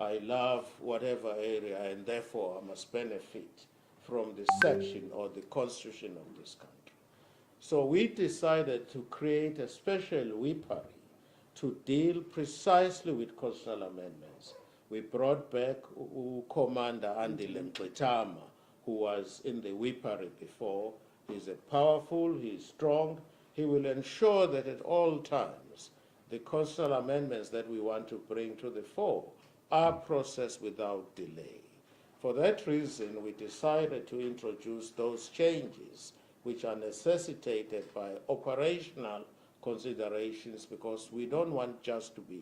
I love whatever area, and therefore I must benefit from the section or the constitution of this country. So we decided to create a special whippery to deal precisely with constitutional amendments. We brought back Commander Andy Lemqitama, who was in the whippery before. He's a powerful, he's strong. He will ensure that at all times the constitutional amendments that we want to bring to the fore are processed without delay. For that reason, we decided to introduce those changes which are necessitated by operational considerations, because we don't want just to be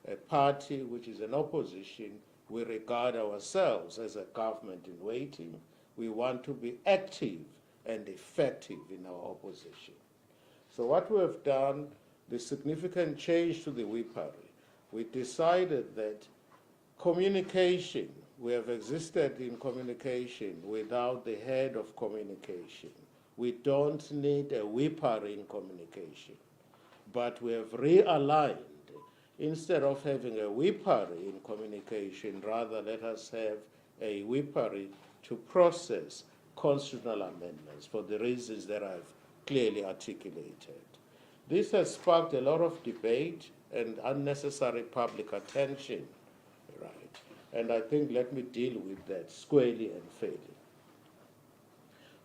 a party which is an opposition. We regard ourselves as a government in waiting. We want to be active and effective in our opposition. So what we have done, the significant change to the whippery, we decided that communication, we have existed in communication without the head of communication. We don't need a whippery in communication, but we have realigned. Instead of having a whippery in communication, rather let us have a whippery to process constitutional amendments for the reasons that I've clearly articulated. This has sparked a lot of debate and unnecessary public attention, right? And I think let me deal with that squarely and fairly.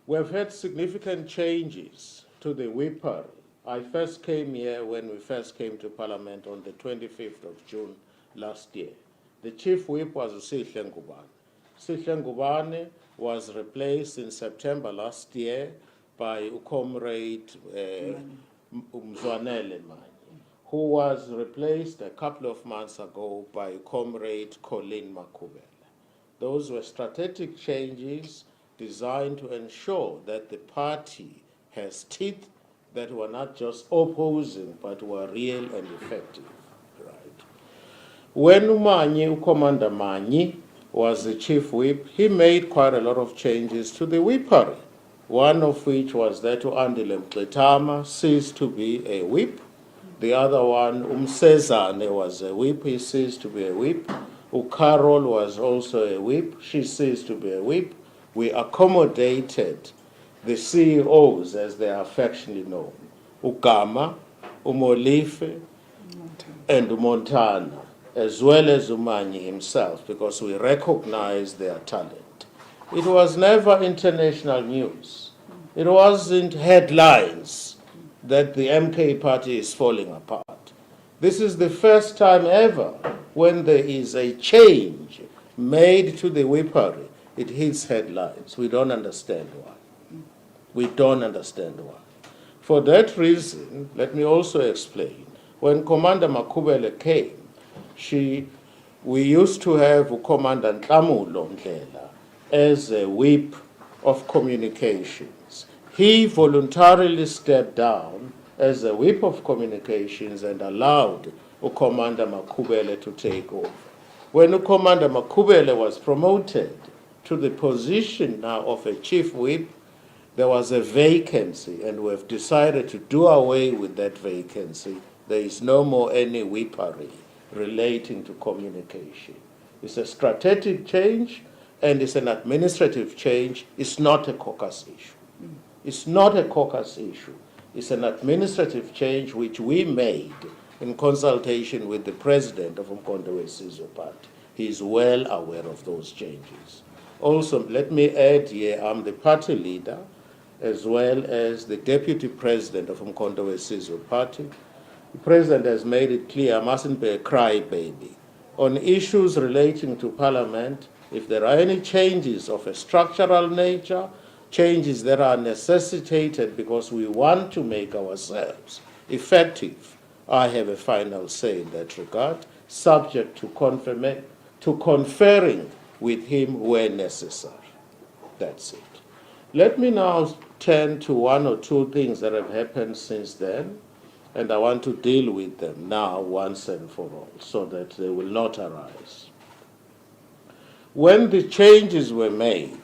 We've had significant changes to the whippery. I first came here when we first came to Parliament on the 25th of June last year. The chief whip was Sihle Ngubane. Sihle Ngubane was replaced in September last year by Comrade Mzwanele Manye, who was replaced a couple of months ago by Comrade Colin Makubela. Those were strategic changes designed to ensure that the party has teeth that were not just opposing, but were real and effective. Right. When Commander Manye, was the chief whip, he made quite a lot of changes to the whippery. One of which was that Andy Lemqitama ceased to be a whip. The other one, Umsezane, was a whip, he ceased to be a whip. Carol was also a whip, she ceased to be a whip. We accommodated the CEOs, as they are affectionately known, Ugama, Umolife, and Montana, as well as Umanyi himself, because we recognize their talent. It was never international news. It wasn't headlines that the MK party is falling apart. This is the first time ever when there is a change made to the whippery, it hits headlines. We don't understand why. We don't understand why. For that reason, let me also explain. When Commander Makubele came, we used to have Commander Nhlamulo Ndlela as a whip of communications. He voluntarily stepped down as a whip of communications and allowed Commander Makubele to take over. When Commander Makubele was promoted to the position now of a chief whip, there was a vacancy, and we've decided to do away with that vacancy. There is no more any whippery relating to communication. It's a strategic change, and it's an administrative change. It's not a caucus issue. It's not a caucus issue. It's an administrative change which we made in consultation with the president of Umkhonto we Sizwe Party. He is well aware of those changes. Also, let me add here, I'm the party leader, as well as the deputy president of Umkhonto we Sizwe Party. The president has made it clear I mustn't be a crybaby. On issues relating to Parliament, if there are any changes of a structural nature, changes that are necessitated because we want to make ourselves effective, I have a final say in that regard, subject to conferring with him where necessary. That's it. Let me now turn to one or two things that have happened since then, and I want to deal with them now once and for all so that they will not arise. When the changes were made,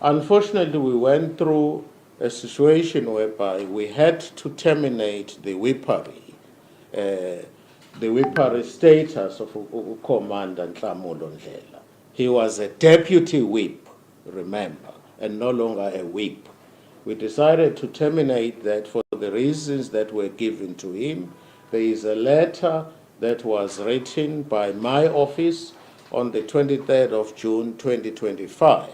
unfortunately we went through a situation whereby we had to terminate the whippery the whippery status of Commander Nhlamulo Ndlela. He was a deputy whip, remember, and no longer a whip. We decided to terminate that for the reasons that were given to him. There is a letter that was written by my office on the 23rd of June 2025,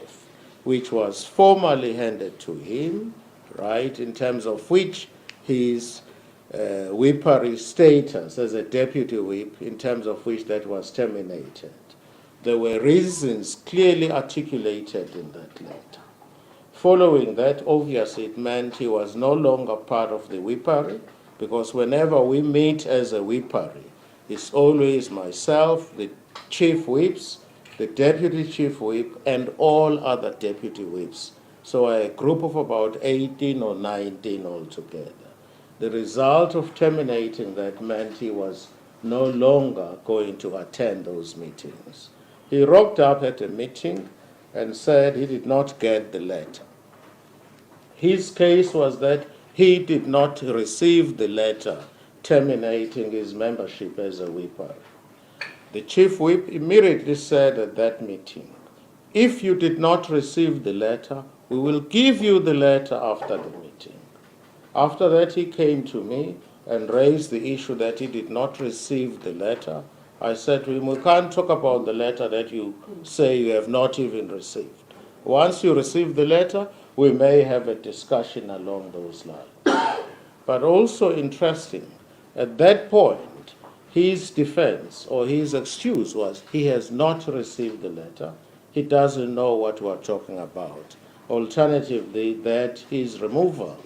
which was formally handed to him, right, in terms of which his whippery status as a deputy whip, in terms of which that was terminated. There were reasons clearly articulated in that letter. Following that, obviously, it meant he was no longer part of the whippery, because whenever we meet as a whippery, it's always myself, the chief whips, the deputy chief whip, and all other deputy whips. So a group of about 18 or 19 altogether. The result of terminating that meant he was no longer going to attend those meetings. He rocked up at a meeting and said he did not get the letter. His case was that he did not receive the letter terminating his membership as a whipper. The chief whip immediately said at that meeting, if you did not receive the letter, we will give you the letter after the meeting. After that, he came to me and raised the issue that he did not receive the letter. I said to him, we can't talk about the letter that you say you have not even received. Once you receive the letter, we may have a discussion along those lines. But also interesting, at that point, his defense or his excuse was he has not received the letter. He doesn't know what we're talking about. Alternatively, that his removal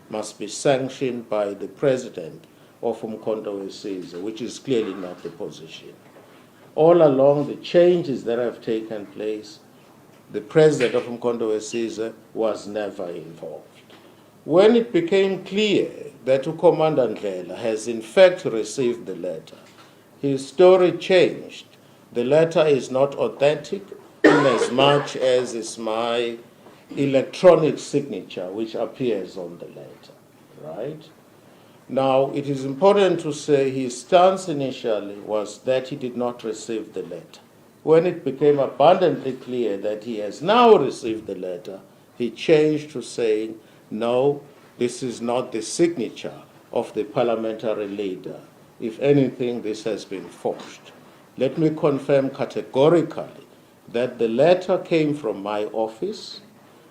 must be sanctioned by the president of Umkhonto weSizwe, which is clearly not the position. All along the changes that have taken place, the president of Umkhonto weSizwe was never involved. When it became clear that Commander Ndlela has in fact received the letter, his story changed. The letter is not authentic in as much as it's my electronic signature which appears on the letter, right? Now, it is important to say his stance initially was that he did not receive the letter. When it became abundantly clear that he has now received the letter, he changed to saying, no, this is not the signature of the parliamentary leader. If anything, this has been forged. Let me confirm categorically that the letter came from my office.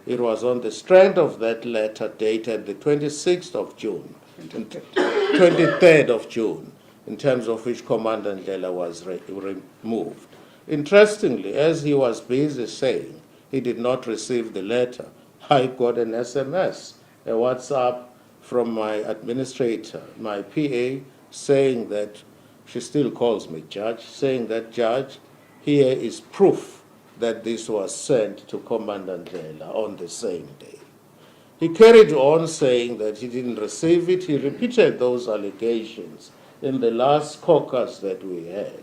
It was on the strength of that letter dated the 26th of June, 23rd of June, in terms of which Commander Ndlela was removed. Interestingly, as he was busy saying he did not receive the letter, I got an SMS, a WhatsApp from my administrator, my PA, saying that, she still calls me Judge, saying that, Judge, here is proof that this was sent to Commander Ndlela on the same day. He carried on saying that he didn't receive it. He repeated those allegations in the last caucus that we had.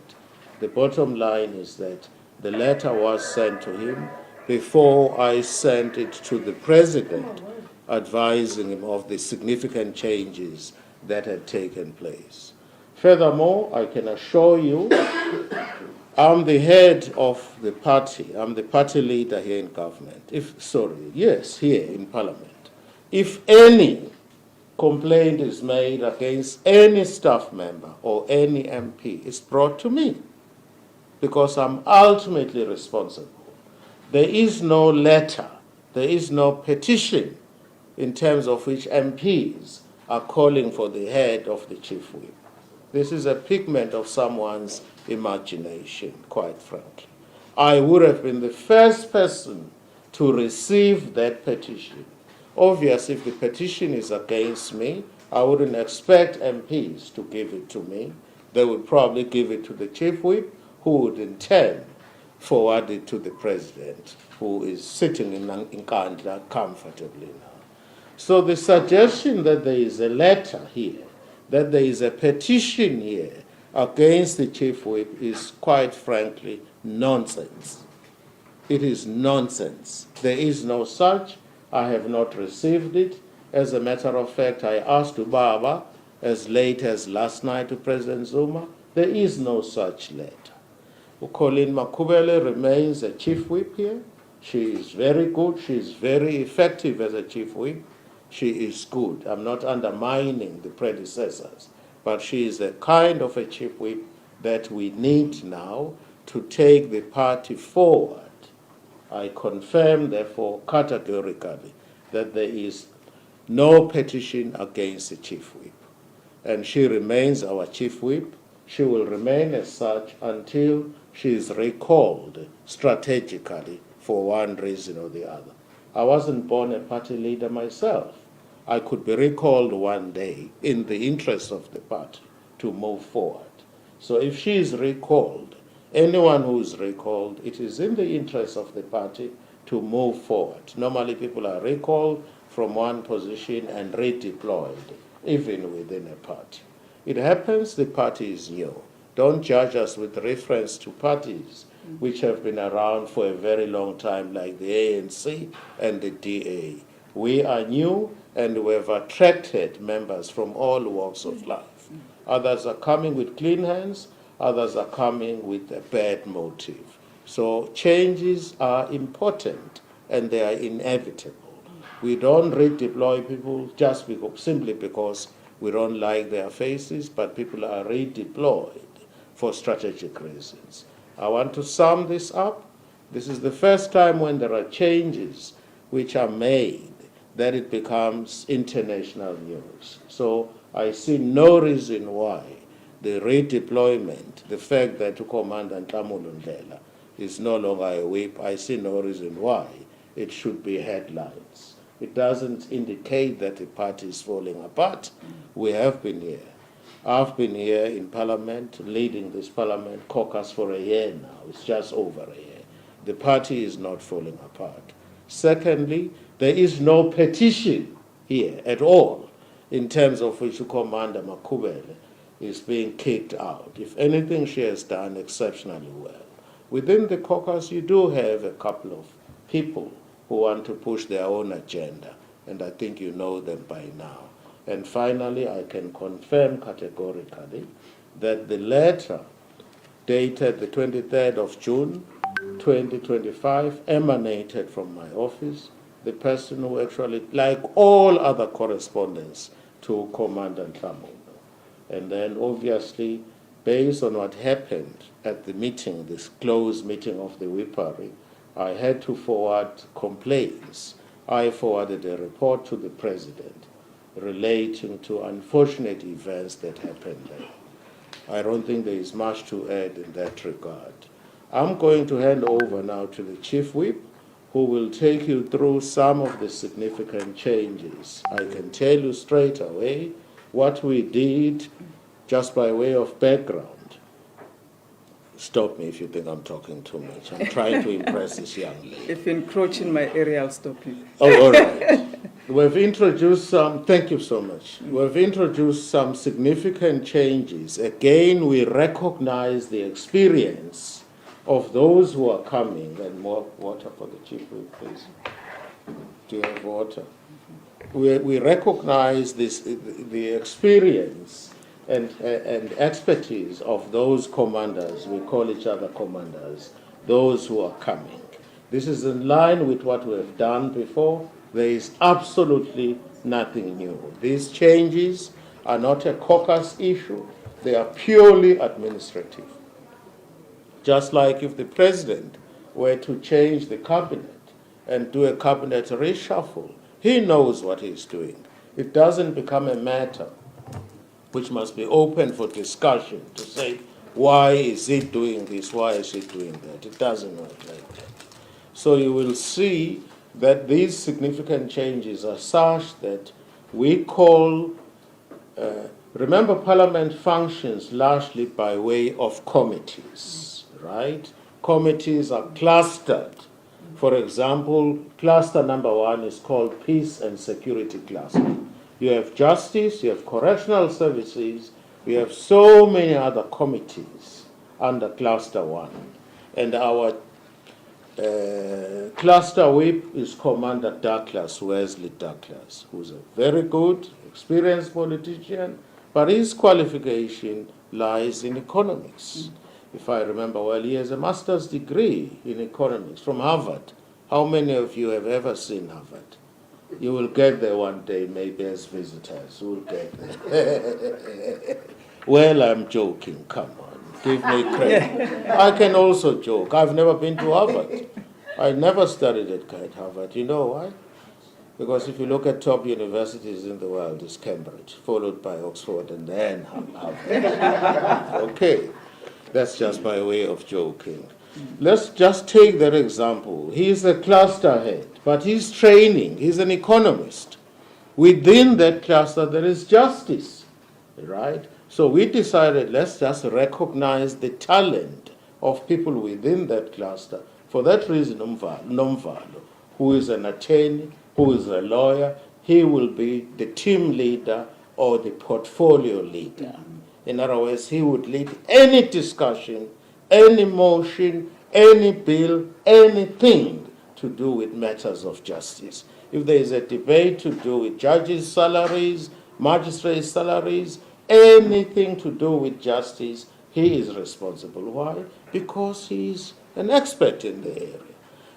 The bottom line is that the letter was sent to him before I sent it to the president, advising him of the significant changes that had taken place. Furthermore, I can assure you, I'm the head of the party. I'm the party leader here in government. Here in Parliament. If any complaint is made against any staff member or any MP, it's brought to me because I'm ultimately responsible. There is no letter, there is no petition in terms of which MPs are calling for the head of the chief whip. This is a figment of someone's imagination, quite frankly. I would have been the first person to receive that petition. Obviously, if the petition is against me, I wouldn't expect MPs to give it to me. They would probably give it to the chief whip, who would in turn forward it to the president, who is sitting in Nkandla comfortably now. So the suggestion that there is a letter here, that there is a petition here against the chief whip is quite frankly nonsense. It is nonsense. There is no such. I have not received it. As a matter of fact, I asked Ubaba as late as last night to President Zuma. There is no such letter. Colleen Makubele remains a chief whip here. She is very good. She is very effective as a chief whip. She is good. I'm not undermining the predecessors, but she is a kind of a chief whip that we need now to take the party forward. I confirm, therefore, categorically that there is no petition against the chief whip. And she remains our chief whip. She will remain as such until she is recalled strategically for one reason or the other. I wasn't born a party leader myself. I could be recalled one day in the interest of the party to move forward. So if she is recalled, anyone who is recalled, it is in the interest of the party to move forward. Normally people are recalled from one position and redeployed, even within a party. It happens the party is new. Don't judge us with reference to parties which have been around for a very long time, like the ANC and the DA. We are new, and we have attracted members from all walks of life. Others are coming with clean hands, others are coming with a bad motive. So changes are important, and they are inevitable. We don't redeploy people just simply because we don't like their faces, but people are redeployed for strategic reasons. I want to sum this up. This is the first time when there are changes which are made that it becomes international news. So I see no reason why the redeployment, the fact that Commander Ntamulundlela is no longer a whip, I see no reason why it should be headlines. It doesn't indicate that the party is falling apart. We have been here. I've been here in Parliament, leading this Parliament caucus for a year now. It's just over a year. The party is not falling apart. Secondly, there is no petition here at all in terms of which Commander Makubele is being kicked out. If anything, she has done exceptionally well. Within the caucus, you do have a couple of people who want to push their own agenda, and I think you know them by now. And finally, I can confirm categorically that the letter dated the 23rd of June 2025 emanated from my office, the person who actually, like all other correspondence, to Commander Ntamulundlela. And then obviously, based on what happened at the meeting, this closed meeting of the Whippery, I had to forward complaints. I forwarded a report to the President relating to unfortunate events that happened there. I don't think there is much to add in that regard. I'm going to hand over now to the Chief Whip, who will take you through some of the significant changes. I can tell you straight away what we did just by way of background. Stop me if you think I'm talking too much. I'm trying to impress this young lady. If you encroach in my area, I'll stop you. Oh, all right. We've introduced some, thank you so much. We've introduced some significant changes. Again, we recognize the experience of those who are coming. And more water for the Chief Whip, please. Do you have water? We recognize this, the experience and expertise of those commanders. We call each other commanders, those who are coming. This is in line with what we have done before. There is absolutely nothing new. These changes are not a caucus issue. They are purely administrative. Just like if the President were to change the cabinet and do a cabinet reshuffle, he knows what he's doing. It doesn't become a matter which must be open for discussion to say, why is he doing this, why is he doing that? It doesn't work like that. So you will see that these significant changes are such that we call, remember Parliament functions largely by way of committees, right? Committees are clustered. For example, cluster number 1 is called Peace and Security Cluster. You have justice, you have correctional services, we have so many other committees under cluster 1. And our cluster whip is Commander Douglas, Wesley Douglas, who's a very good, experienced politician, but his qualification lies in economics. If I remember well, he has a master's degree in economics from Harvard. How many of you have ever seen Harvard? You will get there one day, maybe as visitors. We'll get there. Well, I'm joking. Come on, give me credit. I can also joke. I've never been to Harvard. I never studied at Harvard. You know why? Because if you look at top universities in the world, it's Cambridge, followed by Oxford, and then Harvard. Okay, that's just my way of joking. Let's just take that example. He's a cluster head, but he's training. He's an economist. Within that cluster, there is justice, right? So we decided, let's just recognize the talent of people within that cluster. For that reason, Nomvalo, who is an attorney, who is a lawyer, he will be the team leader or the portfolio leader. In other words, he would lead any discussion, any motion, any bill, anything to do with matters of justice. If there is a debate to do with judges' salaries, magistrates' salaries, anything to do with justice, he is responsible. Why? Because he is an expert in the area.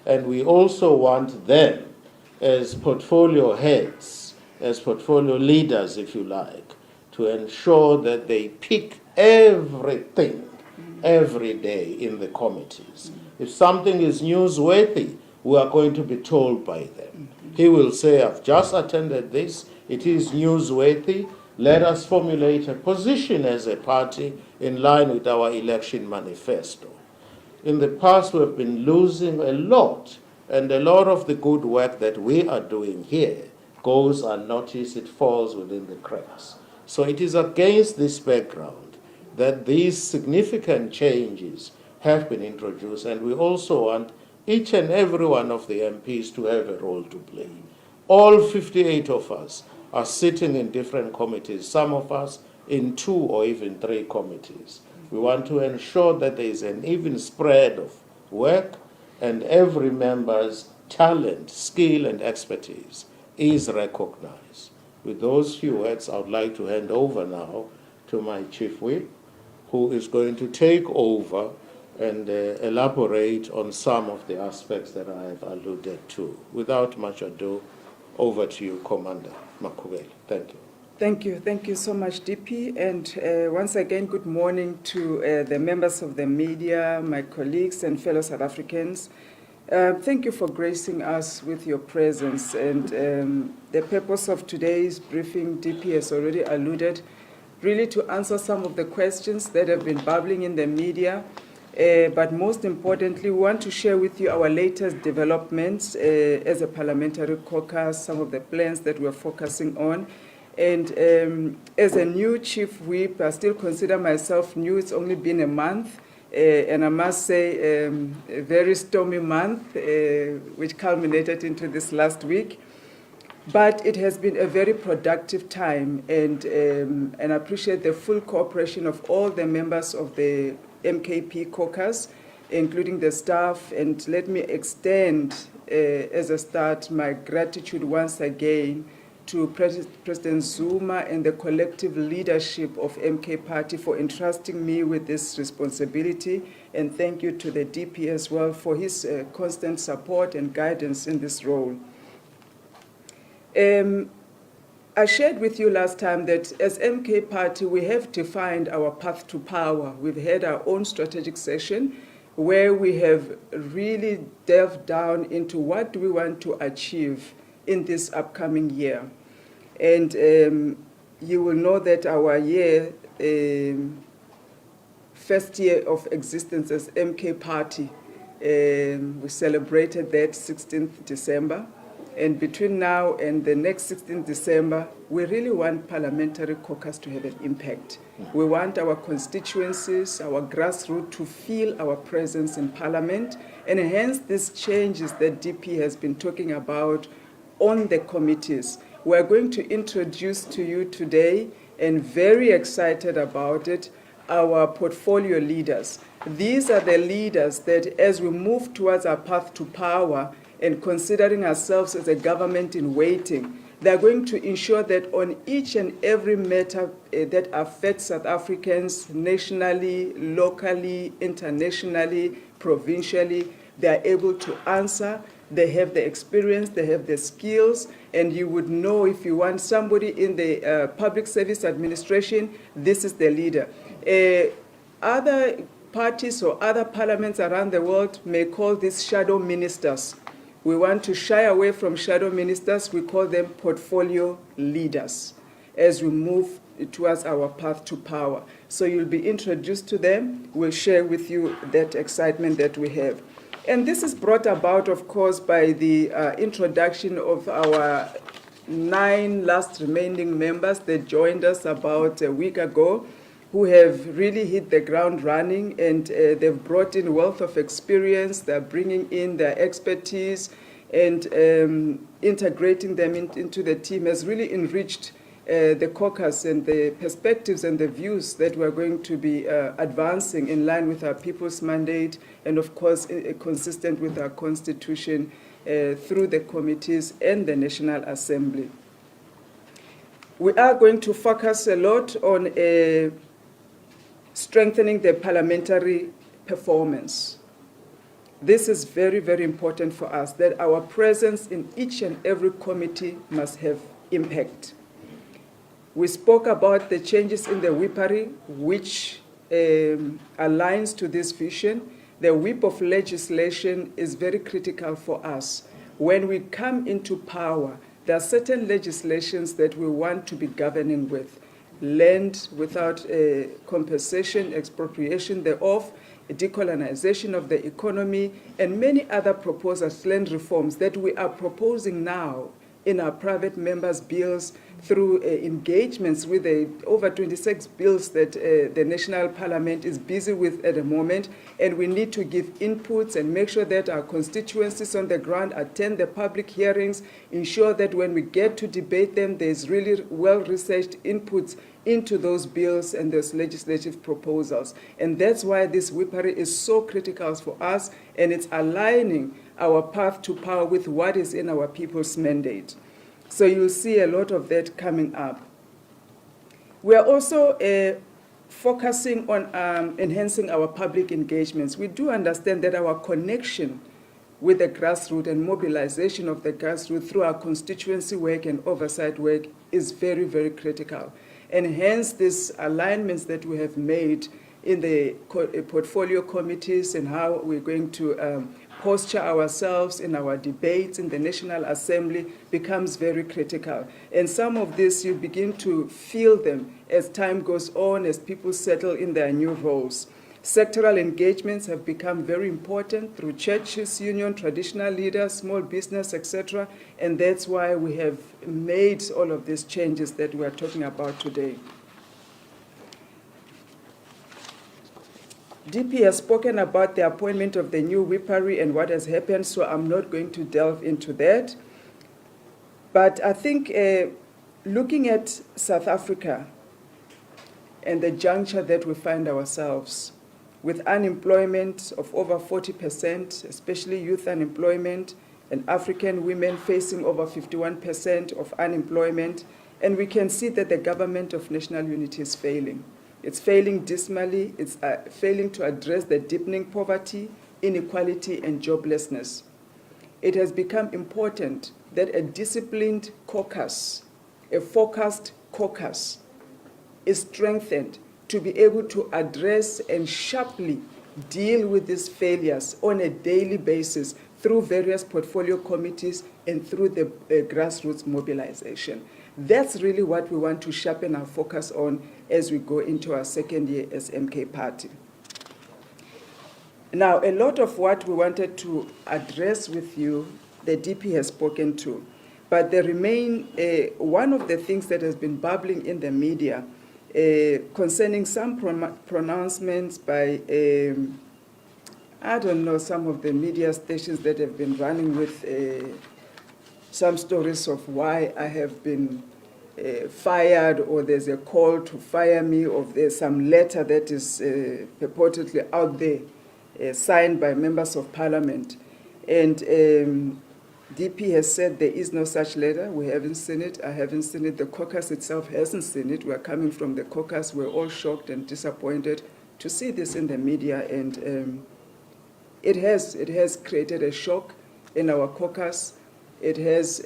And we also want them as portfolio heads, as portfolio leaders, if you like, to ensure that they pick everything every day in the committees. If something is newsworthy, we are going to be told by them. He will say, I've just attended this, it is newsworthy, let us formulate a position as a party in line with our election manifesto. In the past, we have been losing a lot, and a lot of the good work that we are doing here goes unnoticed, it falls within the cracks. So it is against this background that these significant changes have been introduced, and we also want each and every one of the MPs to have a role to play. All 58 of us are sitting in different committees, some of us in 2 or even 3 committees. We want to ensure that there is an even spread of work and every member's talent, skill, and expertise is recognized. With those few words, I would like to hand over now to my Chief Whip, who is going to take over and elaborate on some of the aspects that I have alluded to. Without much ado, over to you, Commander Makubele. Thank you. Thank you so much, DP. And once again, good morning to the members of the media, my colleagues and fellow South Africans. Thank you for gracing us with your presence. And the purpose of today's briefing, DP has already alluded, really to answer some of the questions that have been bubbling in the media. But most importantly, we want to share with you our latest developments as a parliamentary caucus, some of the plans that we're focusing on. And as a new chief whip, I still consider myself new. It's only been a month. And I must say, a very stormy month, which culminated into this last week. But it has been a very productive time, and I appreciate the full cooperation of all the members of the MKP caucus, including the staff. And let me extend, as a start, my gratitude once again to President Zuma and the collective leadership of MK Party for entrusting me with this responsibility. And thank you to the DP as well for his constant support and guidance in this role. I shared with you last time that as MK Party, we have defined our path to power. We've had our own strategic session where we have really delved down into what do we want to achieve in this upcoming year. And you will know that our first year of existence as MK Party, we celebrated that 16th December. And between now and the next 16th December, we really want Parliamentary Caucus to have an impact. We want our constituencies, our grassroots to feel our presence in Parliament, and hence these changes that DP has been talking about on the committees. We're going to introduce to you today, and very excited about it, our portfolio leaders. These are the leaders that as we move towards our path to power, and considering ourselves as a government in waiting, They are going to ensure that on each and every matter that affects South Africans nationally, locally, internationally, provincially, they are able to answer. They have the experience, they have the skills, and you would know if you want somebody in the public service administration, this is the leader. Other parties or other parliaments around the world may call these shadow ministers. We want to shy away from shadow ministers. We call them portfolio leaders as we move towards our path to power. So you'll be introduced to them. We'll share with you that excitement that we have. And this is brought about, of course, by the introduction of our 9 last remaining members that joined us about a week ago, who have really hit the ground running, and they've brought in wealth of experience. They're bringing in their expertise, and integrating them into the team has really enriched the caucus and the perspectives and the views that we're going to be advancing in line with our people's mandate, and of course consistent with our constitution through the committees and the National Assembly. We are going to focus a lot on strengthening the parliamentary performance. This is very, very important for us, that our presence in each and every committee must have impact. We spoke about the changes in the whippery, which aligns to this vision. The whip of legislation is very critical for us. When we come into power, there are certain legislations that we want to be governing with. Land without compensation, expropriation thereof, decolonization of the economy, and many other proposals, land reforms that we are proposing now in our private members' bills through engagements with over 26 bills that the National Parliament is busy with at the moment. And we need to give inputs and make sure that our constituencies on the ground attend the public hearings, ensure that when we get to debate them, there's really well-researched inputs into those bills and those legislative proposals. And that's why this whippery is so critical for us, and it's aligning our path to power with what is in our people's mandate. So you'll see a lot of that coming up. We are also focusing on enhancing our public engagements. We do understand that our connection with the grassroots and mobilization of the grassroots through our constituency work and oversight work is very, very critical. And hence these alignments that we have made in the portfolio committees and how we're going to posture ourselves in our debates in the National Assembly becomes very critical. And some of this, you begin to feel them as time goes on, as people settle in their new roles. Sectoral engagements have become very important through churches, union, traditional leaders, small business, etc. And that's why we have made all of these changes that we are talking about today. DP has spoken about the appointment of the new whippery and what has happened, so I'm not going to delve into that. But I think looking at South Africa and the juncture that we find ourselves, with unemployment of over 40%, especially youth unemployment, and African women facing over 51% of unemployment, and we can see that the government of national unity is failing. It's failing dismally. It's failing to address the deepening poverty, inequality, and joblessness. It has become important that a disciplined caucus, a focused caucus, is strengthened to be able to address and sharply deal with these failures on a daily basis through various portfolio committees and through the grassroots mobilization. That's really what we want to sharpen our focus on as we go into our second year as MK Party. Now, a lot of what we wanted to address with you, the DP has spoken to, but there remain one of the things that has been bubbling in the media concerning some pronouncements by, I don't know, some of the media stations that have been running with some stories of why I have been fired, or there's a call to fire me, or there's some letter that is purportedly out there signed by members of parliament. And DP has said there is no such letter. We haven't seen it. I haven't seen it. The caucus itself hasn't seen it. We're coming from the caucus. We're all shocked and disappointed to see this in the media, and it has created a shock in our caucus. It has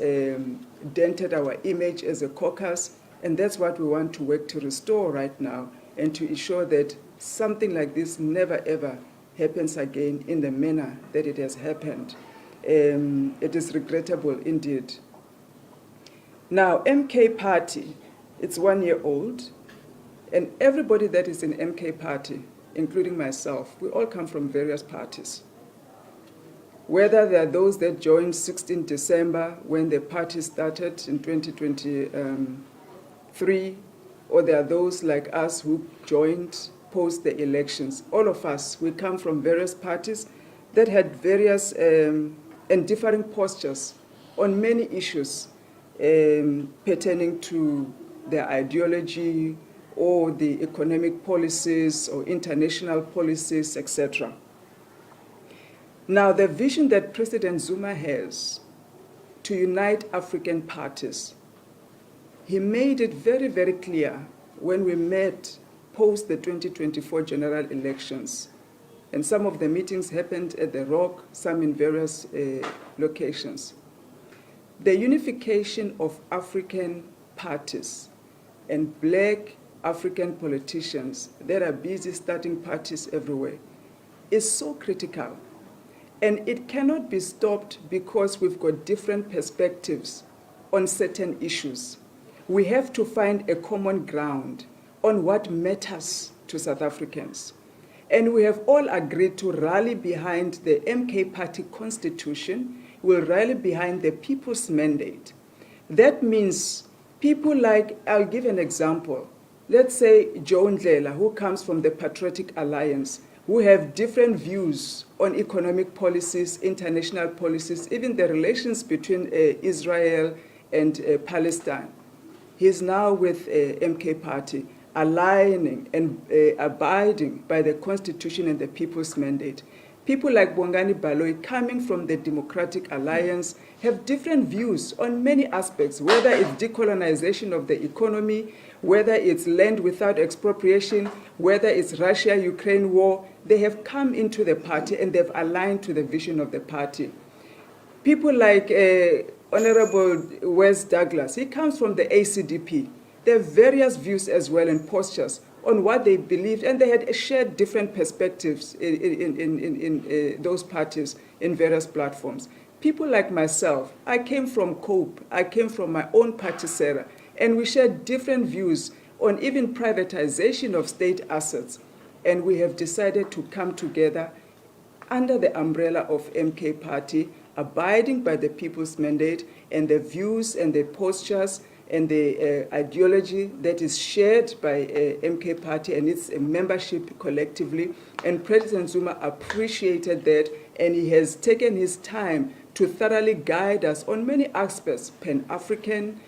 dented our image as a caucus, and that's what we want to work to restore right now and to ensure that something like this never ever happens again in the manner that it has happened. It is regrettable indeed. Now, MK Party, it's 1 year old, and everybody that is in MK Party, including myself, we all come from various parties. Whether there are those that joined 16 December when the party started in 2023, or there are those like us who joined post the elections. All of us, we come from various parties that had various and differing postures on many issues pertaining to their ideology or the economic policies or international policies, etc. Now, the vision that President Zuma has to unite African parties, he made it very, very clear when we met post the 2024 general elections. And some of the meetings happened at the Rock, some in various locations. The unification of African parties and black African politicians that are busy starting parties everywhere is so critical. And it cannot be stopped because we've got different perspectives on certain issues. We have to find a common ground on what matters to South Africans. And we have all agreed to rally behind the MK Party constitution. We'll rally behind the people's mandate. That means people like, I'll give an example. Let's say Joe Ndlela, who comes from the Patriotic Alliance, who have different views on economic policies, international policies, even the relations between Israel and Palestine. He's now with MK Party, aligning and abiding by the Constitution and the people's mandate. People like Bongani Baloyi, coming from the Democratic Alliance, have different views on many aspects, whether it's decolonization of the economy, whether it's land without expropriation, whether it's Russia-Ukraine war. They have come into the party and they've aligned to the vision of the party. People like Honorable Wes Douglas, he comes from the ACDP. There are various views as well and postures on what they believed, and they had shared different perspectives in those parties in various platforms. People like myself, I came from COPE, I came from my own party, Sarah, and we shared different views on even privatization of state assets. And we have decided to come together under the umbrella of MK Party, abiding by the people's mandate and the views and the postures and the ideology that is shared by MK Party and its membership collectively. And President Zuma appreciated that, and he has taken his time to thoroughly guide us on many aspects: Pan-African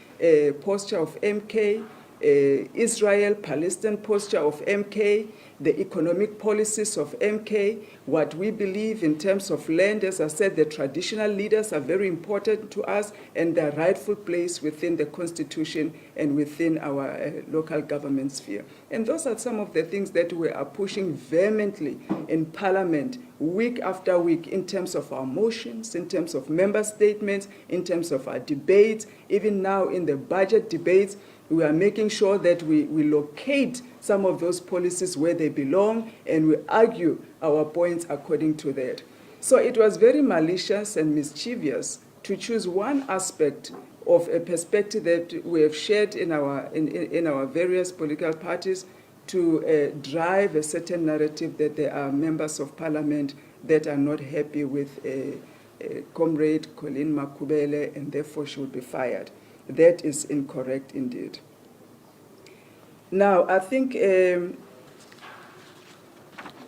posture of MK, Israel-Palestine posture of MK, the economic policies of MK, what we believe in terms of land. As I said, the traditional leaders are very important to us and their rightful place within the Constitution and within our local government sphere. And those are some of the things that we are pushing vehemently in Parliament week after week in terms of our motions, in terms of member statements, in terms of our debates. Even now in the budget debates, we are making sure that we locate some of those policies where they belong, and we argue our points according to that. So it was very malicious and mischievous to choose one aspect of a perspective that we have shared in our various political parties to drive a certain narrative that there are members of parliament that are not happy with Comrade Colleen Makubele and therefore should be fired. That is incorrect indeed. Now, I think,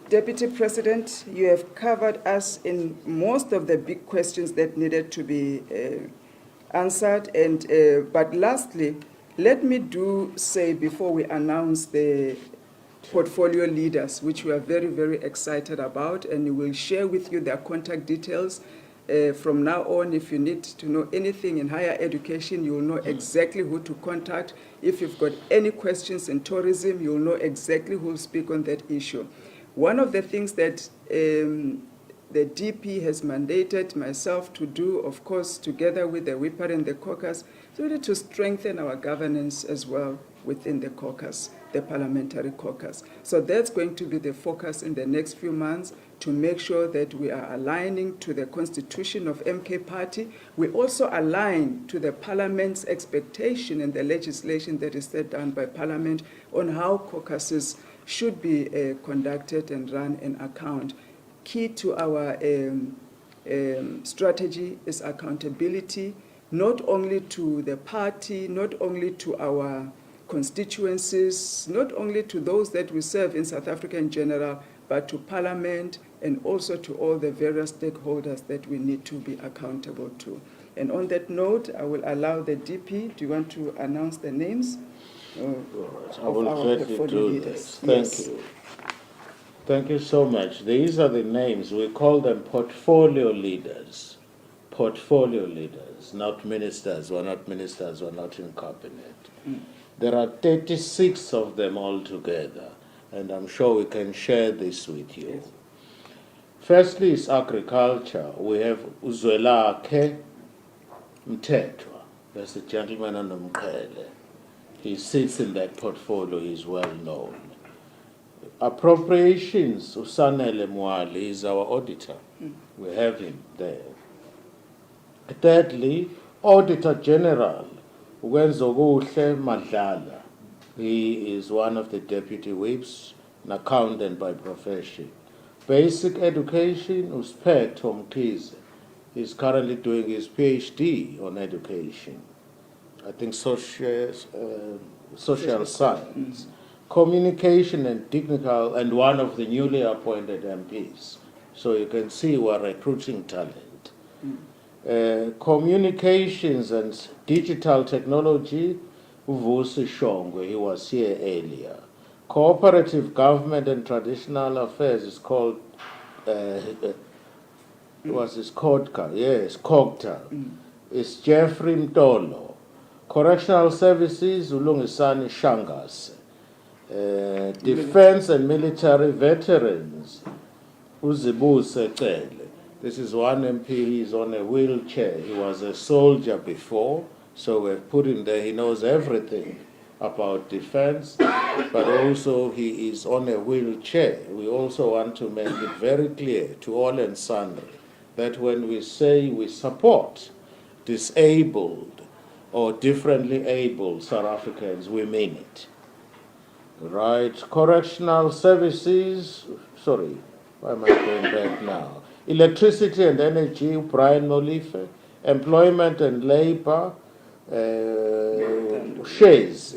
Deputy President, you have covered us in most of the big questions that needed to be answered. And but lastly, let me say before we announce the portfolio leaders, which we are very, very excited about, and we will share with you their contact details from now on, if you need to know anything in higher education, you will know exactly who to contact. If you've got any questions in tourism, you'll know exactly who will speak on that issue. One of the things that the DP has mandated myself to do, of course, together with the WIPAR and the caucus, is really to strengthen our governance as well within the caucus, the Parliamentary Caucus. So that's going to be the focus in the next few months, to make sure that we are aligning to the constitution of MK Party. We also align to the Parliament's expectation and the legislation that is set down by Parliament on how caucuses should be conducted and run and account. Key to our strategy is accountability, not only to the party, not only to our constituencies, not only to those that we serve in South Africa in general, but to Parliament and also to all the various stakeholders that we need to be accountable to. And on that note, I will allow the DP. Do you want to announce the names I will gladly do this. Thank you. Thank you so much. These are the names. We call them portfolio leaders. Portfolio leaders, not ministers. We're not ministers, we're not in cabinet. There are 36 of them altogether, and I'm sure we can share this with you. Yes. Firstly is agriculture. We have Uzwelakhe Mthethwa. That's the gentleman on the Mqele. He sits in that portfolio, he's well known. Appropriations, Usanele Mwali is our auditor. We have him there. Thirdly, Auditor General, Uwenzokuhle Madlala. He is one of the deputy whips, an accountant by profession. Basic education, Usphetho Mkhize. He's currently doing his PhD on education. I think social science. Communication and technical, and one of the newly appointed MPs. So you can see we're recruiting talent. Communications and digital technology, Uvusi Shongwe, he was here earlier. Cooperative government and traditional affairs is called, was this CODCA? Yes, COGTA. It's Jeffrey Mtolo. Correctional services, Ulungisani Shangas. Defense and military veterans, Uzibuse Cele. This is one MP, he's on a wheelchair. He was a soldier before, so we've put him there. He knows everything about defense, but also he is on a wheelchair. We also want to make it very clear to all and sundry that when we say we support disabled or differently abled South Africans, we mean it. Right, correctional services, sorry, why am I going back now? Electricity and energy, Brian Molife. Employment and labor, Shays.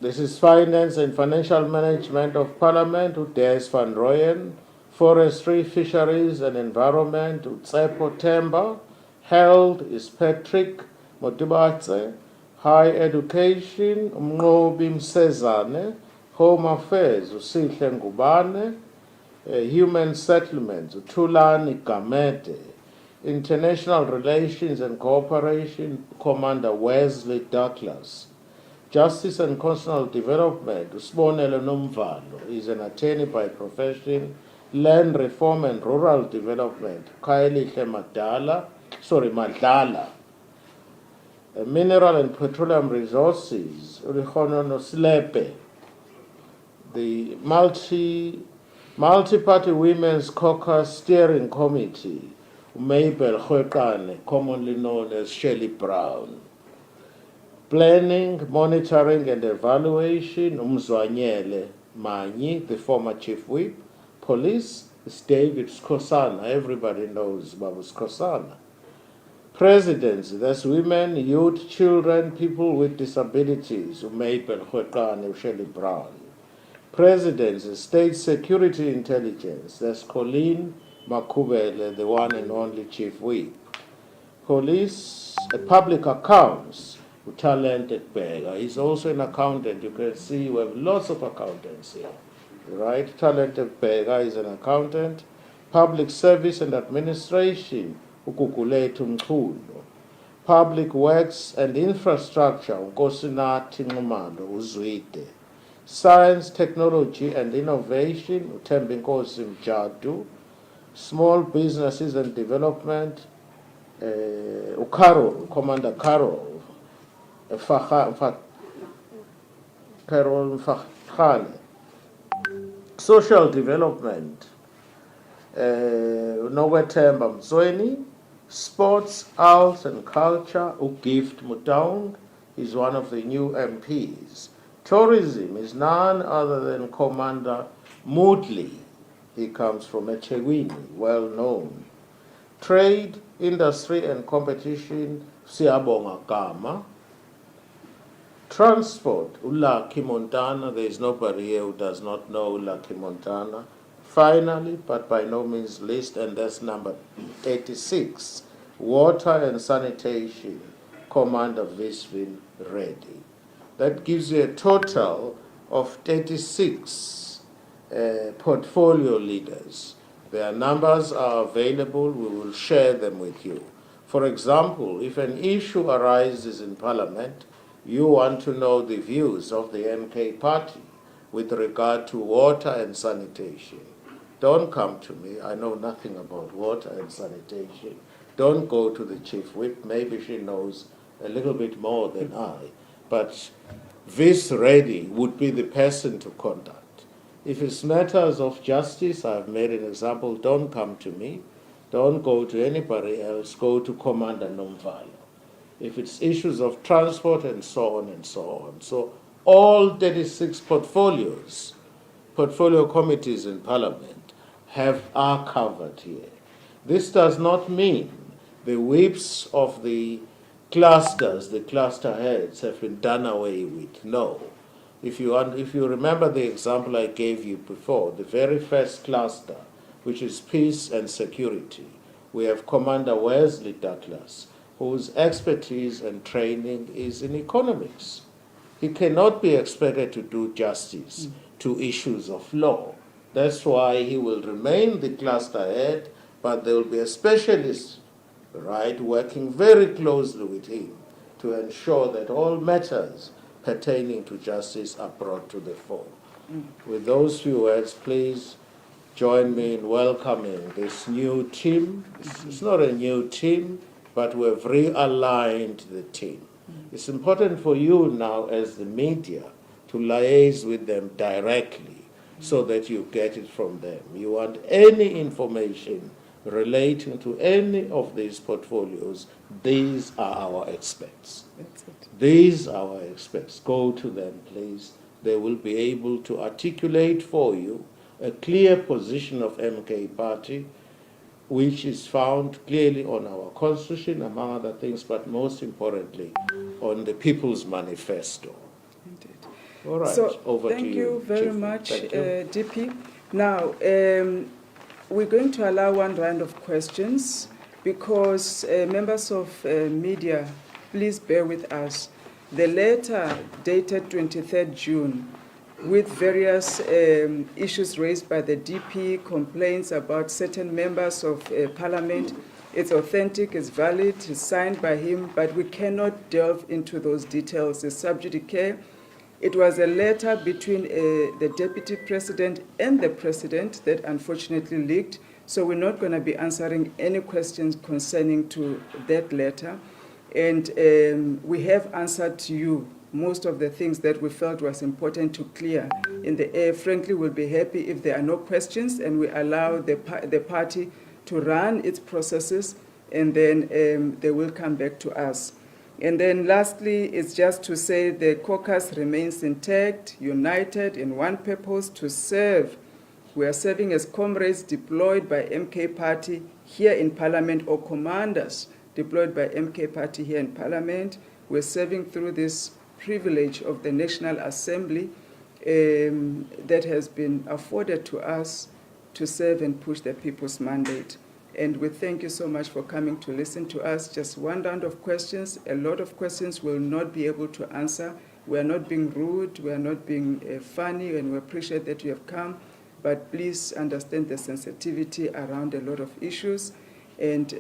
This is finance and financial management of Parliament, Des van Rooyen. Forestry, fisheries and environment, Utsepo Temba. Health is Patrick Motibatse. High education, Umnqobi Msezane. Home affairs, Usihle Ngubane. Human settlements, Thulani Gamete. International relations and cooperation, Commander Wesley Douglas. Justice and constitutional development, Usbonelo Nomvalo is an attorney by profession. Land reform and rural development, Kailihle Madlala. Mineral and petroleum resources, Ulihonono Slepe. The multi-party women's caucus steering committee, Mabel Khwekane, commonly known as Shelley Brown. Planning, monitoring and evaluation, Umzwanyele Manyi, the former chief whip. Police is David Skosana, everybody knows Babu Skosana. Presidency, that's women, youth, children, people with disabilities, Mabel Khwekane, Shelley Brown. Presidency, State Security Intelligence, that's Colleen Makubele, the one and only chief whip. Police, public accounts, talented beggar. He's also an accountant. You can see we have lots of accountants here. Right? Talented beggar is an accountant. Public Service and Administration, uGugulethu Mchunu. Public Works and Infrastructure, uNkosinathi Nxumalo Uzwide. Science, Technology and Innovation, uThembinkosi Mjadu. Small Businesses and Development, Commander Carol Mfakhane. Social Development, Nokwethemba Mzweni. Sports, Arts and Culture, uGift Mutaung is one of the new MPs. Tourism is none other than Commander Moodley. He comes from eThekwini, well known. Trade, Industry and Competition, Siyabonga Gama. Transport, uLucky Montana. There is nobody here who does not know uLucky Montana. Finally, but by no means least, and that's number 86, Water and Sanitation, Commander Visvin Reddy. That gives you a total of 36 portfolio leaders. Their numbers are available. We will share them with you. For example, if an issue arises in Parliament, you want to know the views of the MK party with regard to water and sanitation. Don't come to me. I know nothing about water and sanitation. Don't go to the chief whip. Maybe she knows a little bit more than I. But Vis Reddy would be the person to contact. If it's matters of justice, I've made an example. Don't come to me. Don't go to anybody else. Go to Commander Nomvalo. If it's issues of transport and so on and so on. So all 36 portfolio committees in Parliament are covered here. This does not mean the whips of the clusters, the cluster heads, have been done away with. No. If you remember the example I gave you before, the very first cluster, which is peace and security, we have Commander Wesley Douglas, whose expertise and training is in economics. He cannot be expected to do justice to issues of law. That's why he will remain the cluster head, but there will be a specialist, right, working very closely with him to ensure that all matters pertaining to justice are brought to the fore. With those few words, please join me in welcoming this new team. It's not a new team, but we've realigned the team. It's important for you now as the media to liaise with them directly so that you get it from them. You want any information relating to any of these portfolios, these are our experts. That's it. These are our experts. Go to them, please. They will be able to articulate for you a clear position of MK Party, which is found clearly on our constitution, among other things, but most importantly, on the People's Manifesto. Indeed. All right, so over to you. Thank you very Chief. much, Thank you. DP. Now, we're going to allow one round of questions because members of media, please bear with us. The letter dated 23rd June with various issues raised by the DP, complaints about certain members of Parliament. It's authentic, it's valid, it's signed by him, but we cannot delve into those details. It's sub judice. It was a letter between the Deputy President and the President that unfortunately leaked, so we're not going to be answering any questions concerning to that letter. And we have answered to you most of the things that we felt was important to clear in the air. Frankly, we'll be happy if there are no questions and we allow the party to run its processes, and then they will come back to us. And then lastly, it's just to say the caucus remains intact, united in one purpose, to serve. We are serving as comrades deployed by MK Party here in Parliament, or commanders deployed by MK Party here in Parliament. We're serving through this privilege of the National Assembly that has been afforded to us to serve and push the people's mandate. And we thank you so much for coming to listen to us. Just one round of questions. A lot of questions we'll not be able to answer. We are not being rude. We are not being funny, and we appreciate that you have come. but please understand the sensitivity around a lot of issues, and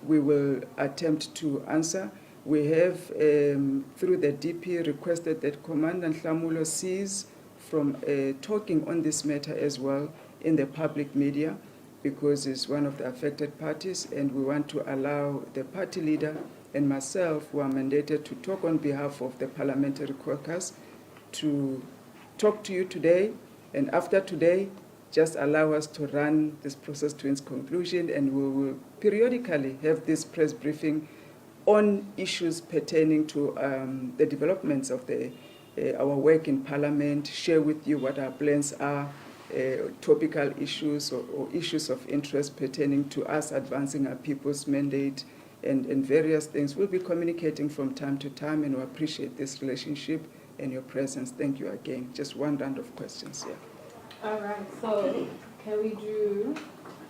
we will attempt to answer. We have, through the DP, requested that Commander Nhlamulo cease from talking on this matter as well in the public media, because he's one of the affected parties, and we want to allow the party leader and myself, who are mandated to talk on behalf of the Parliamentary Caucus, to talk to you today, and after today, just allow us to run this process to its conclusion, and we will periodically have this press briefing on issues pertaining to the developments of our work in Parliament, share with you what our plans are, topical issues or issues of interest pertaining to us advancing our people's mandate, and various things. We'll be communicating from time to time, and we appreciate this relationship and your presence. Thank you again. Just one round of questions here. All right, so can we do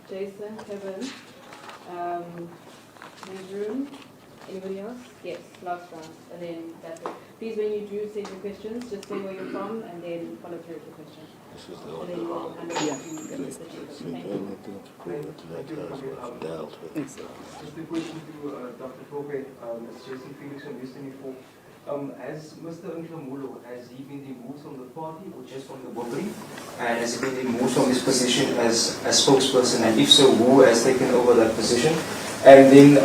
Jason, Kevin, Newsroom, anybody else? Yes, last round, and then that's it. Please, when you do say your questions, just say where you're from and then follow through with the question. This is the And only then we'll one. hand over to the chamber. Thank you. Anything to prove it later as we've dealt with. Just a question to Dr. Tope, it's Jason Felix from Western Info. Has Mr. Nhlamulo, has he been removed from the party or just from the body? And has he been removed from his position as a spokesperson? And if so, who has taken over that position? And then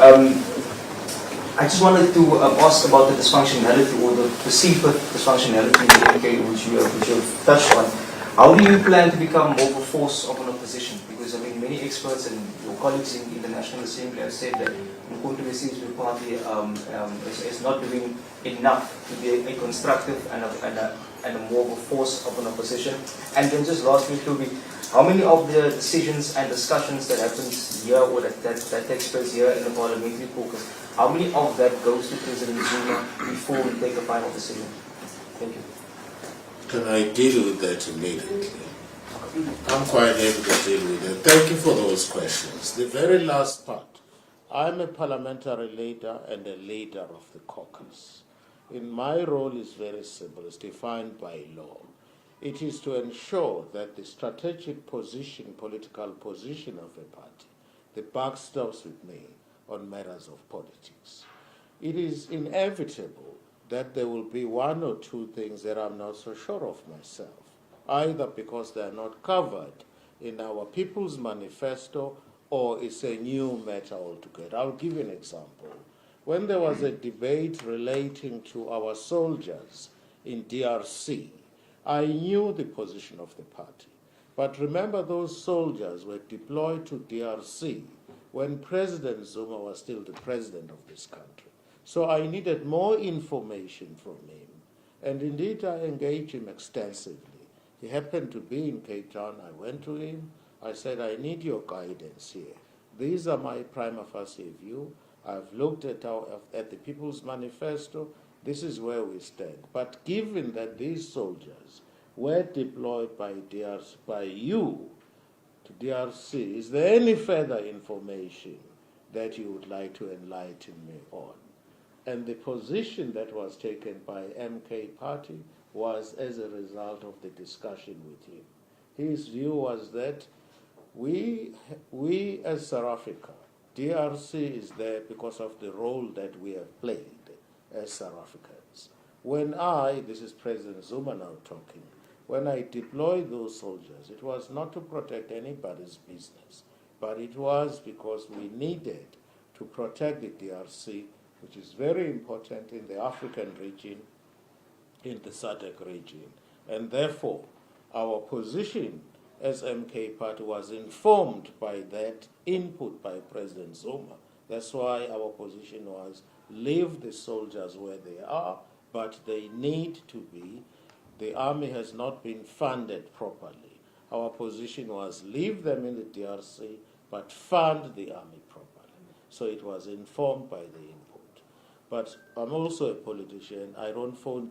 I just wanted to ask about the dysfunctionality or the perceived dysfunctionality in the MK, which you have touched on. How do you plan to become more of a force of an opposition? Because I mean, many experts and your colleagues in the National Assembly have said that Mkhonto Wesizwe Party is not doing enough to be a constructive and a more of a force of an opposition. And then just lastly, Toby, how many of the decisions and discussions that happens here or that takes place here in the Parliamentary Caucus, how many of that goes to President Zuma before we take a final decision? Thank you. Can I deal with that immediately? I'm quite able to deal with it. Thank you for those questions. The very last part. I'm a parliamentary leader and a leader of the caucus. In my role is very simple. It's defined by law. It is to ensure that the strategic position, political position of a party, the buck stops with me on matters of politics. It is inevitable that there will be one or two things that I'm not so sure of myself, either because they are not covered in our People's Manifesto or it's a new matter altogether. I'll give you an example. When there was a debate relating to our soldiers in DRC, I knew the position of the party. But remember, those soldiers were deployed to DRC when President Zuma was still the president of this country. So I needed more information from him. And indeed, I engaged him extensively. He happened to be in Cape Town. I went to him. I said, I need your guidance here. These are my prima facie view. I've looked at the People's Manifesto. This is where we stand. But given that these soldiers were deployed by you to DRC, is there any further information that you would like to enlighten me on? And the position that was taken by MK Party was as a result of the discussion with him. His view was that we as South Africa, DRC is there because of the role that we have played as South Africans. When this is President Zuma now talking, when I deployed those soldiers, it was not to protect anybody's business, but it was because we needed to protect the DRC, which is very important in the African region, in the SADC region. And therefore, our position as MK Party was informed by that input by President Zuma. That's why our position was leave the soldiers where they are, but they need to be. The army has not been funded properly. Our position was leave them in the DRC, but fund the army properly. So it was informed by the input. But I'm also a politician. I don't phone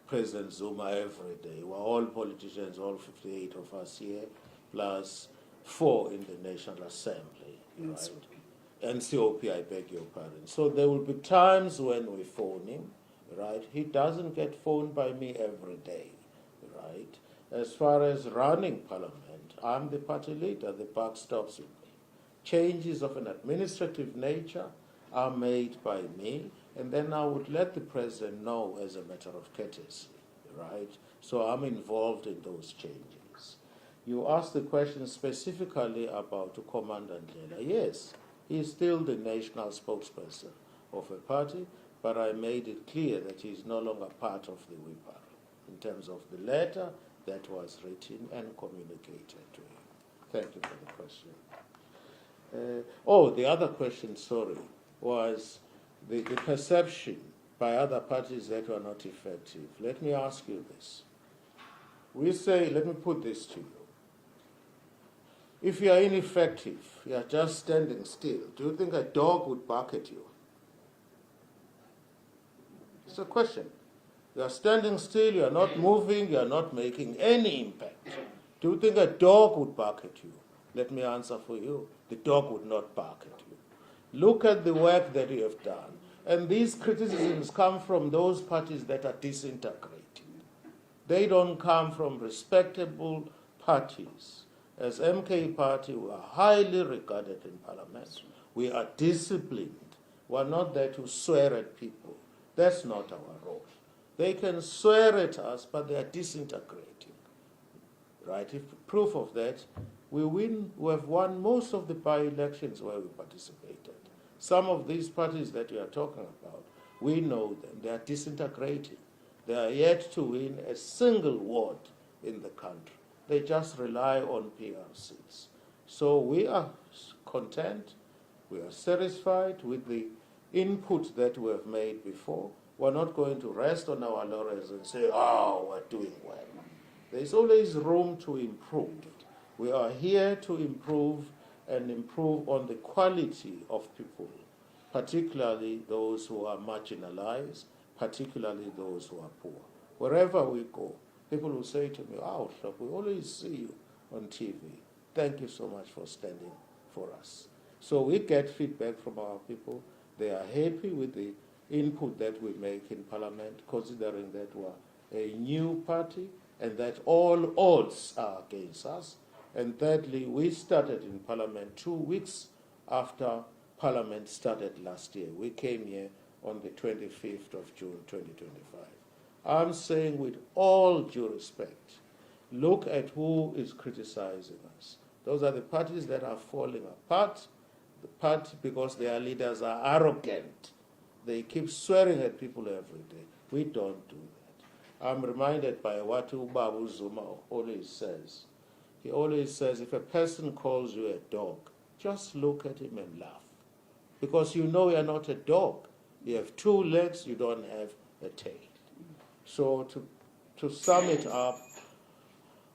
President Zuma every day. We're all politicians, all 58 of us here, plus 4 in the National Assembly, right? NCOP, I beg your pardon. So there will be times when we phone him, right? He doesn't get phoned by me every day, right? As far as running Parliament, I'm the party leader. The buck stops with me. Changes of an administrative nature are made by me, and then I would let the President know as a matter of courtesy, right? So I'm involved in those changes. You asked the question specifically about Commander Ndlela. Yes, he is still the national spokesperson of a party, but I made it clear that he is no longer part of the WIPAR in terms of the letter that was written and communicated to him. Thank you for the question. The other question, sorry, was the perception by other parties that were not effective. Let me ask you this. We say, let me put this to you. If you are ineffective, you are just standing still, do you think a dog would bark at you? It's a question. You are standing still, you are not moving, you are not making any impact. Do you think a dog would bark at you? Let me answer for you. The dog would not bark at you. Look at the work that you have done. And these criticisms come from those parties that are disintegrating. They don't come from respectable parties. As MK Party, we are highly regarded in Parliament. We are disciplined. We are not there to swear at people. That's not our role. They can swear at us, but they are disintegrating. Right? If proof of that, we have won most of the by-elections where we participated. Some of these parties that you are talking about, we know them. They are disintegrating. They are yet to win a single ward in the country. They just rely on PRCs. So we are content, we are satisfied with the input that we have made before. We're not going to rest on our laurels and say, we're doing well. There's always room to improve. We are here to improve and improve on the quality of people, particularly those who are marginalized, particularly those who are poor. Wherever we go, people will say to me, look, we always see you on TV. Thank you so much for standing for us. So we get feedback from our people. They are happy with the input that we make in Parliament, considering that we're a new party and that all odds are against us. And thirdly, we started in Parliament 2 weeks after Parliament started last year. We came here on the 25th of June 2025. I'm saying with all due respect, look at who is criticizing us. Those are the parties that are falling apart, the party because their leaders are arrogant. They keep swearing at people every day. We don't do that. I'm reminded by what Babu Zuma always says. He always says, if a person calls you a dog, just look at him and laugh. Because you know you're not a dog. You have 2 legs, you don't have a tail. So to sum it up,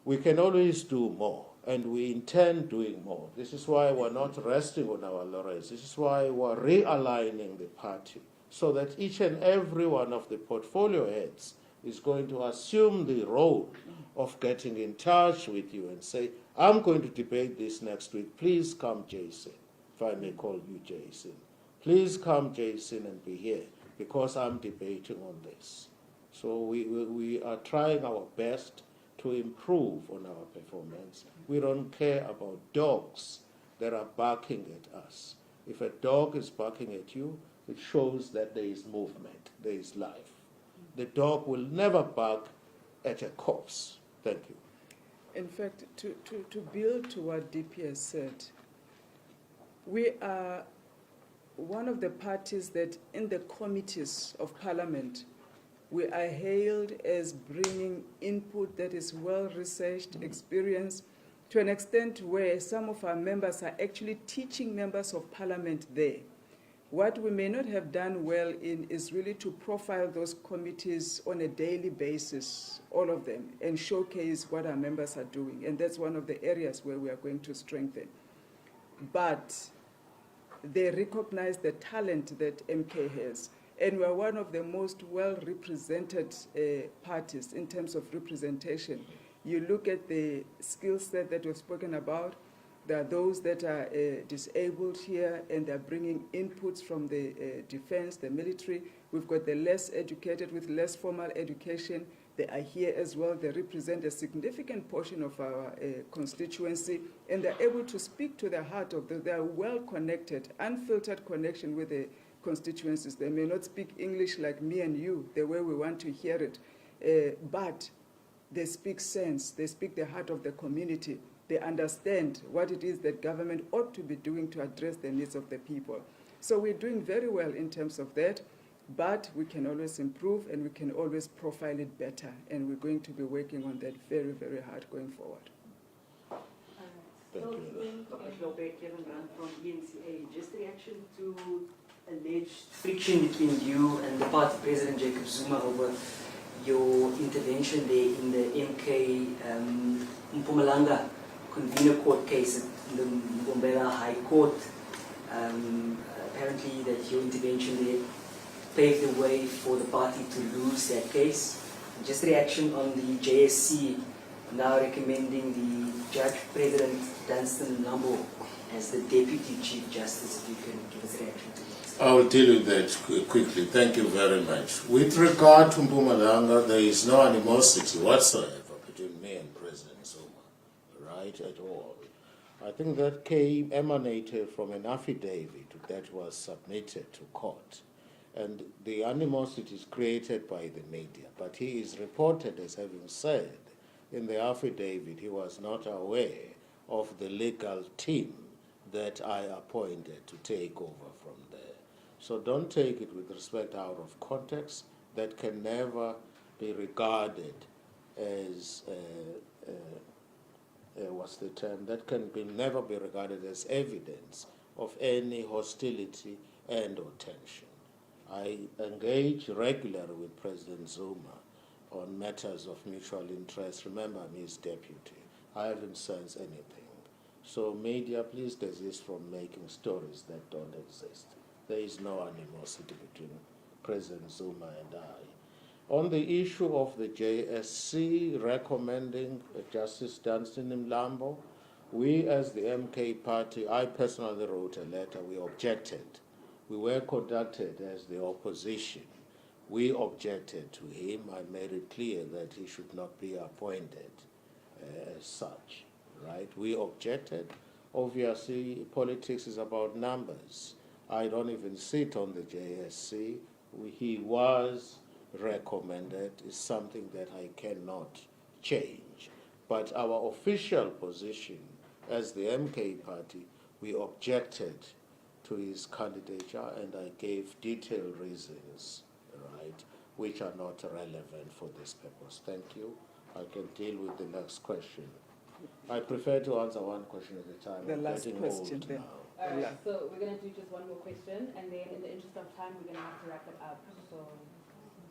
we can always do more, and we intend doing more. This is why we're not resting on our laurels. This is why we're realigning the party, so that each and every one of the portfolio heads is going to assume the role of getting in touch with you and say, I'm going to debate this next week. Please come, Jason, if I may call you Jason. Please come, Jason, and be here, because I'm debating on this. So we are trying our best to improve on our performance. We don't care about dogs that are barking at us. If a dog is barking at you, it shows that there is movement, there is life. The dog will never bark at a corpse. Thank you. In fact, to build to what DP has said, we are one of the parties that in the committees of Parliament, we are hailed as bringing input that is well-researched, experienced, to an extent where some of our members are actually teaching members of Parliament there. What we may not have done well in is really to profile those committees on a daily basis, all of them, and showcase what our members are doing. And that's one of the areas where we are going to strengthen. But they recognize the talent that MK has. And we are one of the most well-represented parties in terms of representation. You look at the skill set that we've spoken about. There are those that are disabled here, and they're bringing inputs from the defense, the military. We've got the less educated with less formal education. They are here as well. They represent a significant portion of our constituency, and they're able to speak to the heart of they are well connected, unfiltered connection with the constituencies. They may not speak English like me and you, the way we want to hear it, but they speak sense. They speak the heart of the community. They understand what it is that government ought to be doing to address the needs of the people. So we're doing very well in terms of that, but we can always improve and we can always profile it better. And we're going to be working on that very, very hard going forward. Thank you. Kevin Grant from ENCA. Just reaction to alleged friction between you and the party president Jacob Zuma over your intervention there in the MK Mpumalanga convener court case in the Mbombela High Court. Apparently that your intervention there paved the way for the party to lose that case. Just reaction on the JSC now recommending the Judge President Dunstan Nambo as the Deputy Chief Justice. If you can give us a reaction to that. I will deal with that quickly. Thank you very much. With regard to Mpumalanga, there is no animosity whatsoever between me and President Zuma, right, at all. I think that emanated from an affidavit that was submitted to court. And the animosity is created by the media. But he is reported as having said in the affidavit he was not aware of the legal team that I appointed to take over from there. So don't take it with respect out of context. That can never be regarded as, what's the term? That can never be regarded as evidence of any hostility and or tension. I engage regularly with President Zuma on matters of mutual interest. Remember, I'm his deputy. I haven't sensed anything. So media, please desist from making stories that don't exist. There is no animosity between President Zuma and I. On the issue of the JSC recommending Justice Dunstan Mlambo, we as the MK party, I personally wrote a letter, we objected. We were conducted as the opposition. We objected to him. I made it clear that he should not be appointed as such, right? We objected. Obviously, politics is about numbers. I don't even sit on the JSC. He was recommended. It's something that I cannot change. But our official position as the MK party, we objected to his candidature, and I gave detailed reasons, right, which are not relevant for this purpose. Thank you. I can deal with the next question. I prefer to answer one question at a time. The I'm last getting question old then. now. All right, so we're going to do just one more question, and then in the interest of time, we're going to have to wrap it up. So,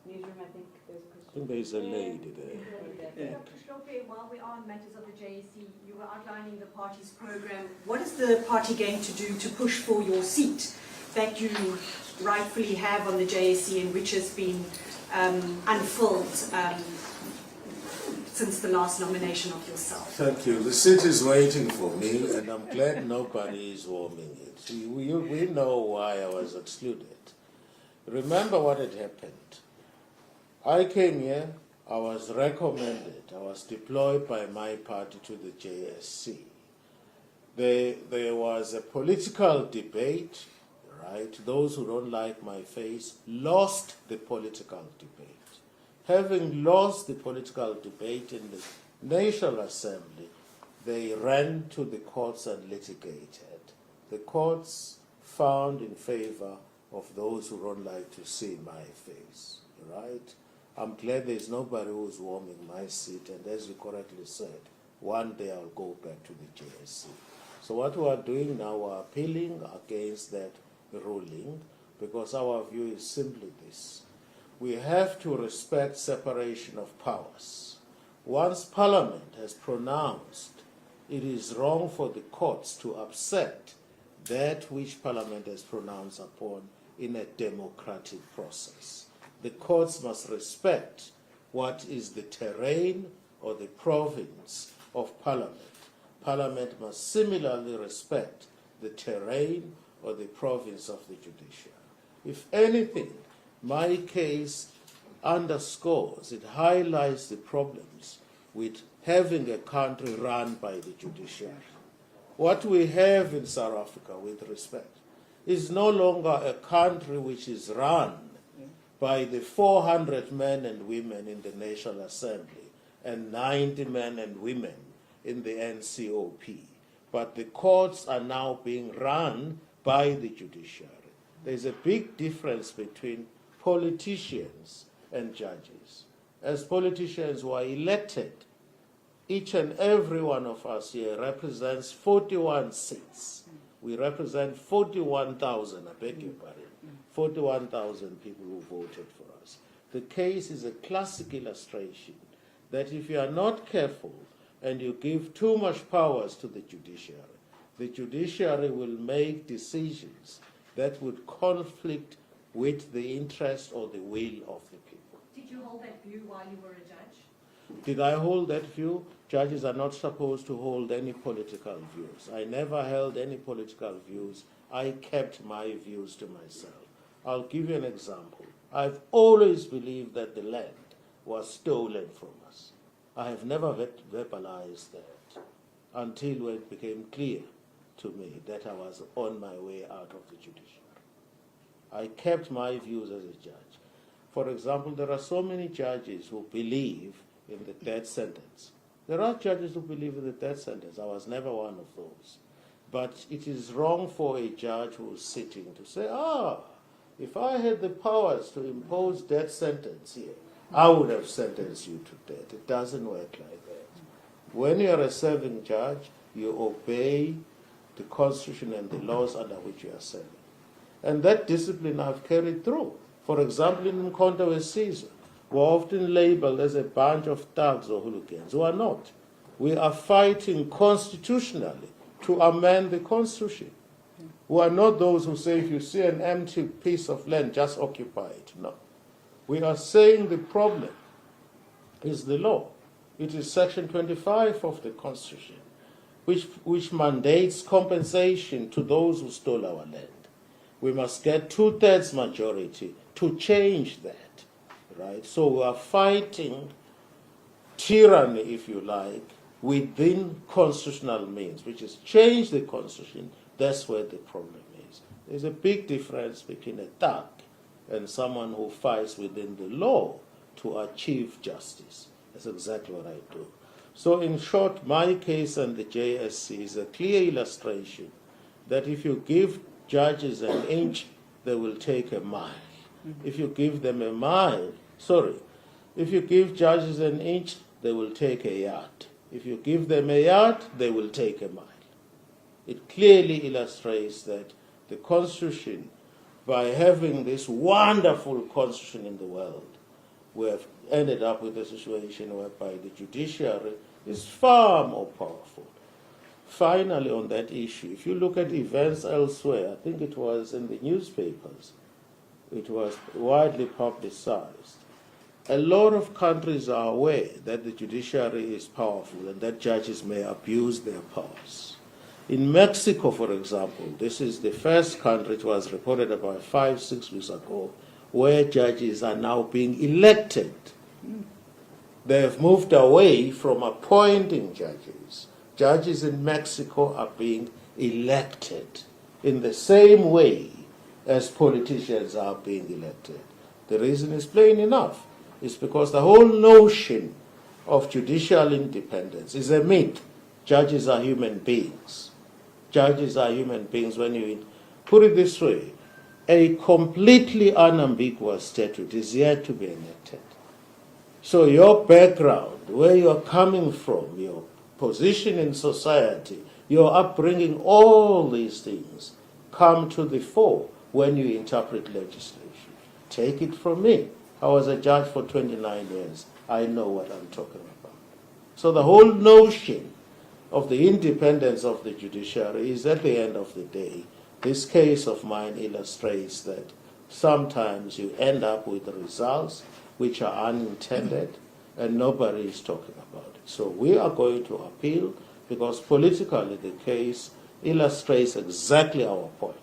newsroom, I think there's a question. I think there's a lady there. Yeah. Dr. Shlope, while we are on matters of the JSC, you were outlining the party's program. What is the party going to do to push for your seat that you rightfully have on the JSC and which has been unfilled since the last nomination of yourself? Thank you. The seat is waiting for me, and I'm glad nobody is warming it. We know why I was excluded. Remember what had happened. I came here, I was recommended, I was deployed by my party to the JSC. There was a political debate, right? Those who don't like my face lost the political debate. Having lost the political debate in the National Assembly, they ran to the courts and litigated. The courts found in favor of those who don't like to see my face, right? I'm glad there's nobody who's warming my seat, and as you correctly said, one day I'll go back to the JSC. So what we are doing now, we're appealing against that ruling, because our view is simply this. We have to respect separation of powers. Once Parliament has pronounced, it is wrong for the courts to upset that which Parliament has pronounced upon in a democratic process. The courts must respect what is the terrain or the province of Parliament. Parliament must similarly respect the terrain or the province of the judiciary. If anything, my case underscores, it highlights the problems with having a country run by the judiciary. What we have in South Africa, with respect, is no longer a country which is run by the 400 men and women in the National Assembly and 90 men and women in the NCOP. But the courts are now being run by the judiciary. There's a big difference between politicians and judges. As politicians who are elected, each and every one of us here represents 41 seats. We represent 41,000, I beg your pardon, 41,000 people who voted for us. The case is a classic illustration that if you are not careful and you give too much powers to the judiciary will make decisions that would conflict with the interest or the will of the people. Did you hold that view while you were a judge? Did I hold that view? Judges are not supposed to hold any political views. I never held any political views. I kept my views to myself. I'll give you an example. I've always believed that the land was stolen from us. I have never verbalized that until it became clear to me that I was on my way out of the judiciary. I kept my views as a judge. For example, there are so many judges who believe in the death sentence. There are judges who believe in the death sentence. I was never one of those. But it is wrong for a judge who is sitting to say, if I had the powers to impose death sentence here, I would have sentenced you to death. It doesn't work like that. When you are a serving judge, you obey the Constitution and the laws under which you are serving. And that discipline I've carried through. For example, in Mkhonto we Caesar, we're often labeled as a bunch of thugs or hooligans, who are not. We are fighting constitutionally to amend the Constitution. We are not those who say, if you see an empty piece of land, just occupy it. No. We are saying the problem is the law. It is Section 25 of the Constitution, which mandates compensation to those who stole our land. We must get 2/3 majority to change that, right? So we are fighting tyranny, if you like, within constitutional means, which is change the Constitution. That's where the problem is. There's a big difference between a thug and someone who fights within the law to achieve justice. That's exactly what I do. So in short, my case and the JSC is a clear illustration that if you give judges an inch, they will take a mile. If you give them a mile, if you give judges an inch, they will take a yard. If you give them a yard, they will take a mile. It clearly illustrates that the Constitution, by having this wonderful Constitution in the world, we have ended up with a situation whereby the judiciary is far more powerful. Finally, on that issue, if you look at events elsewhere, I think it was in the newspapers, it was widely publicized. A lot of countries are aware that the judiciary is powerful and that judges may abuse their powers. In Mexico, for example, this is the first country, it was reported about 5-6 weeks ago, where judges are now being elected. They have moved away from appointing judges. Judges in Mexico are being elected in the same way as politicians are being elected. The reason is plain enough. It's because the whole notion of judicial independence is a myth. Judges are human beings. Judges are human beings. When you put it this way, a completely unambiguous statute is yet to be enacted. So your background, where you are coming from, your position in society, your upbringing, all these things come to the fore when you interpret legislation. Take it from me. I was a judge for 29 years. I know what I'm talking about. So the whole notion of the independence of the judiciary is, at the end of the day, this case of mine illustrates that sometimes you end up with results which are unintended and nobody is talking about it. So we are going to appeal because politically the case illustrates exactly our point.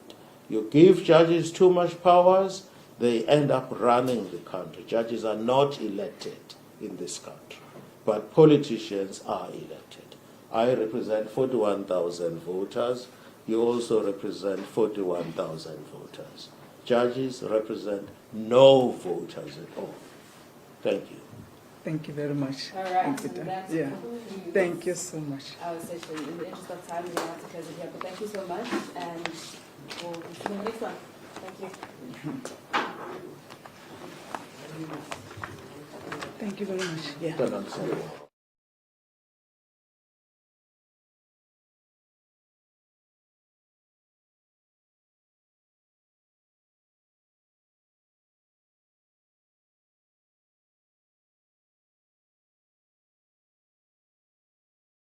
You give judges too much powers, they end up running the country. Judges are not elected in this country, but politicians are elected. I represent 41,000 voters. You also represent 41,000 voters. Judges represent no voters at all. Thank you. Thank you very much. All right, Thank you, and Dan. that Yeah. concludes Thank you so much. our session. In the interest of time, we have to close it here. But thank you so much, and we'll see you in the next one. Thank you. Thank you very much. Yeah. Don't understand.